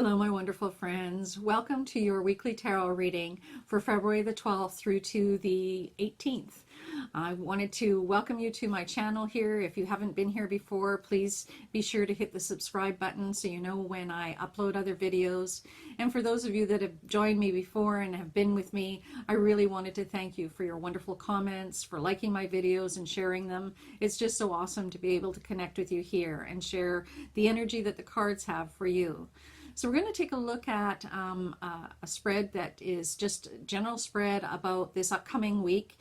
Hello, my wonderful friends. Welcome to your weekly tarot reading for February the 12th through to the 18th. I wanted to welcome you to my channel here. If you haven't been here before, please be sure to hit the subscribe button so you know when I upload other videos. And for those of you that have joined me before and have been with me, I really wanted to thank you for your wonderful comments, for liking my videos and sharing them. It's just so awesome to be able to connect with you here and share the energy that the cards have for you. So we're going to take a look at a spread that is just a general spread about this upcoming week.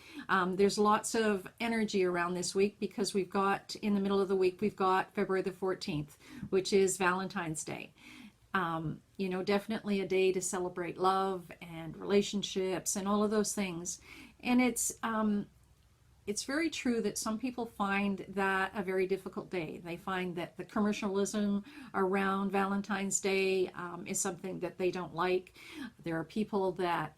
There's lots of energy around this week because we've got, in the middle of the week, we've got February the 14th, which is Valentine's Day. You know, definitely a day to celebrate love and relationships and all of those things. And it's very true that some people find that a very difficult day. They find that the commercialism around Valentine's Day is something that they don't like. There are people that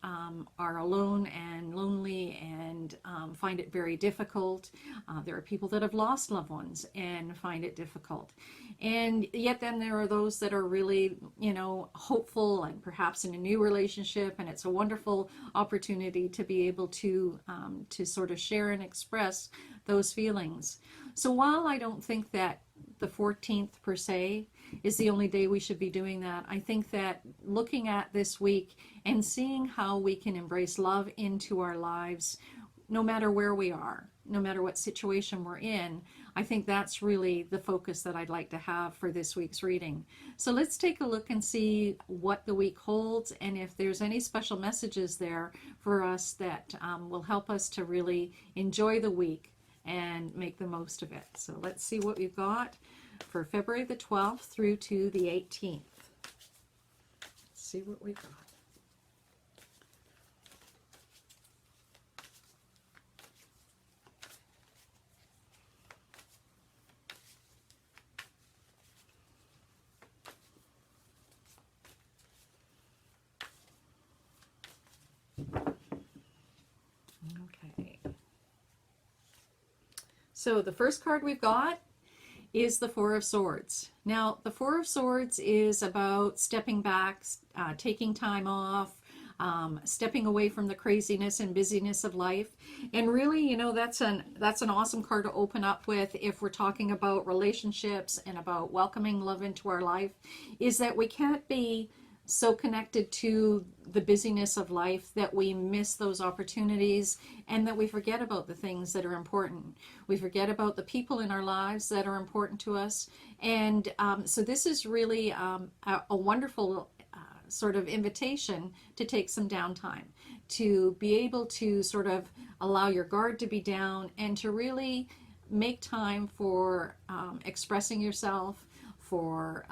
are alone and lonely and find it very difficult. There are people that have lost loved ones and find it difficult. And yet then there are those that are really, you know, hopeful and perhaps in a new relationship, and it's a wonderful opportunity to be able to sort of share and express those feelings. So while I don't think that the 14th per se is the only day we should be doing that, I think that looking at this week and seeing how we can embrace love into our lives, no matter where we are, no matter what situation we're in, I think that's really the focus that I'd like to have for this week's reading. So let's take a look and see what the week holds, and if there's any special messages there for us that will help us to really enjoy the week and make the most of it. So let's see what we've got for February the 12th through to the 18th. Let's see what we've got. Okay. So the first card we've got is the Four of Swords. Now, the Four of Swords is about stepping back, taking time off, stepping away from the craziness and busyness of life. And really, you know, that's an awesome card to open up with if we're talking about relationships and about welcoming love into our life, is that we can't be so connected to the busyness of life that we miss those opportunities and that we forget about the things that are important. We forget about the people in our lives that are important to us. And so this is really a wonderful sort of invitation to take some downtime, to be able to sort of allow your guard to be down and to really make time for expressing yourself, for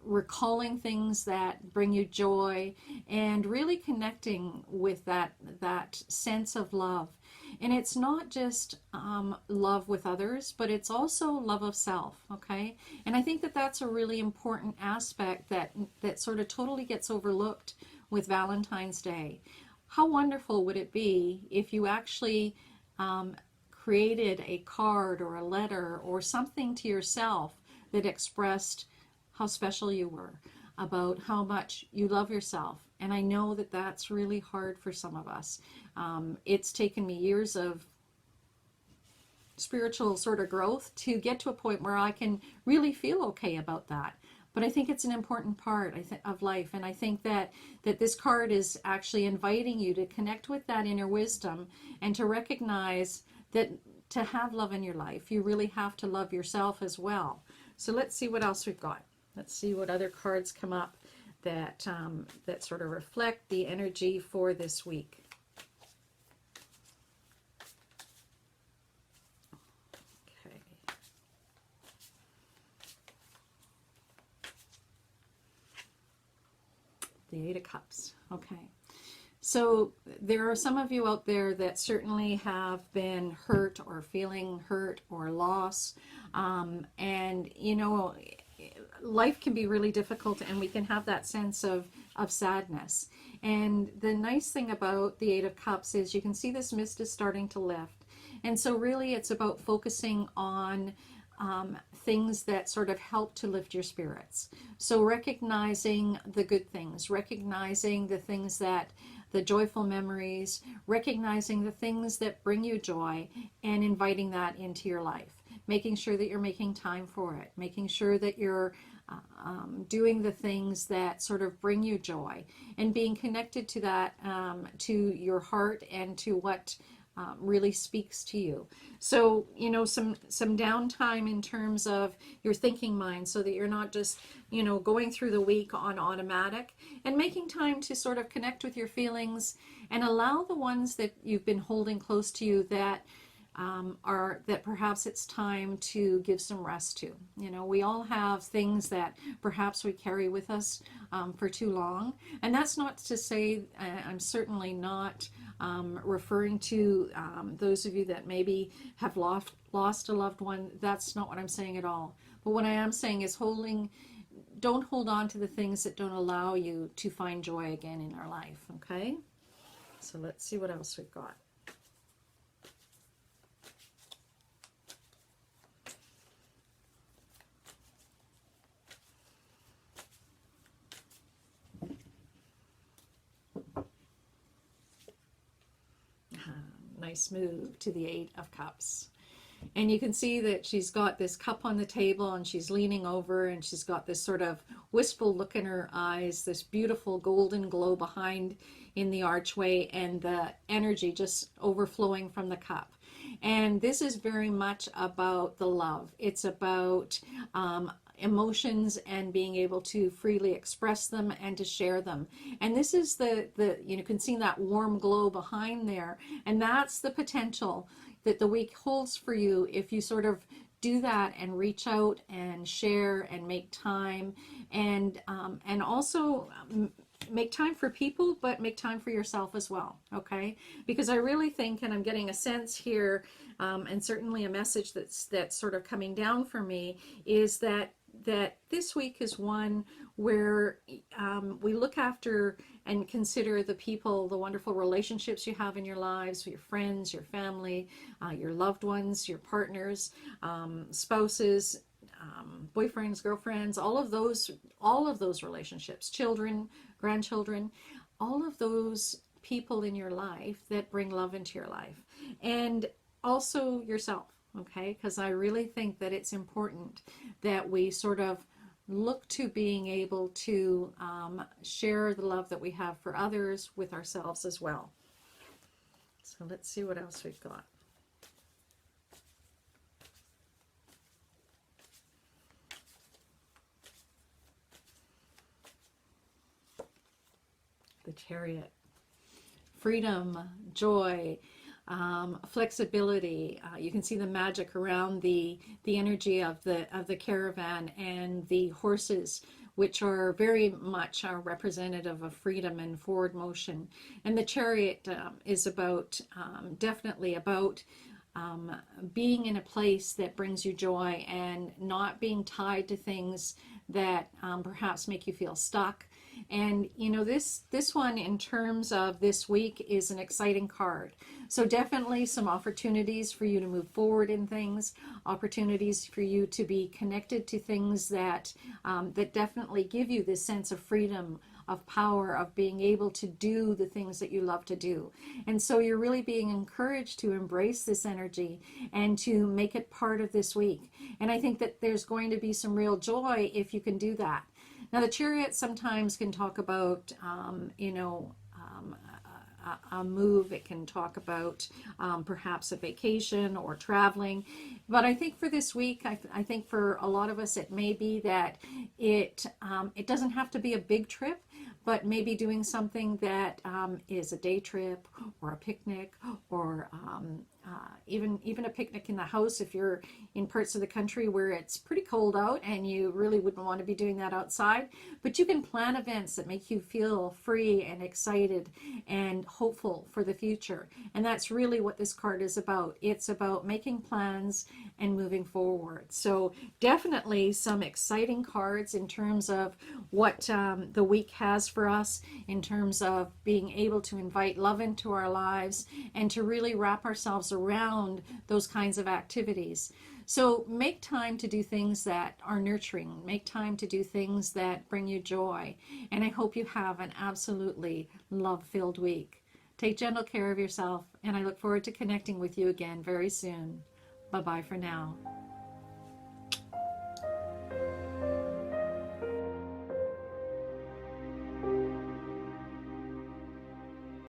recalling things that bring you joy, and really connecting with that sense of love. And it's not just love with others, but it's also love of self, okay? And I think that that's a really important aspect that sort of totally gets overlooked with Valentine's Day. How wonderful would it be if you actually created a card or a letter or something to yourself that expressed how special you were, about how much you love yourself. And I know that that's really hard for some of us. It's taken me years of spiritual sort of growth to get to a point where I can really feel okay about that. But I think it's an important part of life. And I think that this card is actually inviting you to connect with that inner wisdom and to recognize that to have love in your life, you really have to love yourself as well. So let's see what else we've got. Let's see what other cards come up that that sort of reflect the energy for this week. Okay. The Eight of Cups. Okay. So there are some of you out there that certainly have been hurt or feeling hurt or loss. And, you know, life can be really difficult and we can have that sense of sadness. And the nice thing about the Eight of Cups is you can see this mist is starting to lift. And so really it's about focusing on things that sort of help to lift your spirits. So recognizing the good things, recognizing the things that, the joyful memories, recognizing the things that bring you joy, and inviting that into your life. Making sure that you're making time for it, making sure that you're doing the things that sort of bring you joy, and being connected to that, to your heart and to what really speaks to you. So, you know, some downtime in terms of your thinking mind, so that you're not just, you know, going through the week on automatic, and making time to sort of connect with your feelings and allow the ones that you've been holding close to you that that perhaps it's time to give some rest to. You know, we all have things that perhaps we carry with us for too long. And that's not to say, I'm certainly not referring to those of you that maybe have lost a loved one. That's not what I'm saying at all. But what I am saying is don't hold on to the things that don't allow you to find joy again in our life, okay? So let's see what else we've got. Nice move to the 8 of Cups. And you can see that she's got this cup on the table and she's leaning over and she's got this sort of wistful look in her eyes, this beautiful golden glow behind in the archway, and the energy just overflowing from the cup. And this is very much about the love. It's about emotions and being able to freely express them and to share them. And this is you can see that warm glow behind there, and that's the potential that the week holds for you if you sort of do that and reach out and share and make time, and also make time for people, but make time for yourself as well, okay? Because I really think, and I'm getting a sense here, and certainly a message that's sort of coming down for me, is that this week is one where we look after and consider the people, the wonderful relationships you have in your lives, your friends, your family, your loved ones, your partners, spouses, boyfriends, girlfriends, all of those relationships, children, grandchildren, all of those people in your life that bring love into your life, and also yourself. Okay, because I really think that it's important that we sort of look to being able to share the love that we have for others with ourselves as well. So let's see what else we've got. The Chariot. Freedom, joy, flexibility. You can see the magic around the energy of the caravan and the horses, which are very much representative of freedom and forward motion. And the Chariot is about definitely about being in a place that brings you joy and not being tied to things that perhaps make you feel stuck. And you know, this one in terms of this week is an exciting card. So definitely some opportunities for you to move forward in things, opportunities for you to be connected to things that that definitely give you this sense of freedom, of power, of being able to do the things that you love to do. And so you're really being encouraged to embrace this energy and to make it part of this week. And I think that there's going to be some real joy if you can do that. Now, the Chariot sometimes can talk about, a move. It can talk about perhaps a vacation or traveling. But I think for this week, I think for a lot of us, it may be that it doesn't have to be a big trip, but maybe doing something that is a day trip or a picnic, or even a picnic in the house if you're in parts of the country where it's pretty cold out and you really wouldn't want to be doing that outside. But you can plan events that make you feel free and excited and hopeful for the future. And that's really what this card is about. It's about making plans and moving forward. So definitely some exciting cards in terms of what the week has for us, in terms of being able to invite love into our lives and to really wrap ourselves around those kinds of activities. So make time to do things that are nurturing. Make time to do things that bring you joy. And I hope you have an absolutely love-filled week. Take gentle care of yourself, and I look forward to connecting with you again very soon. Bye-bye for now.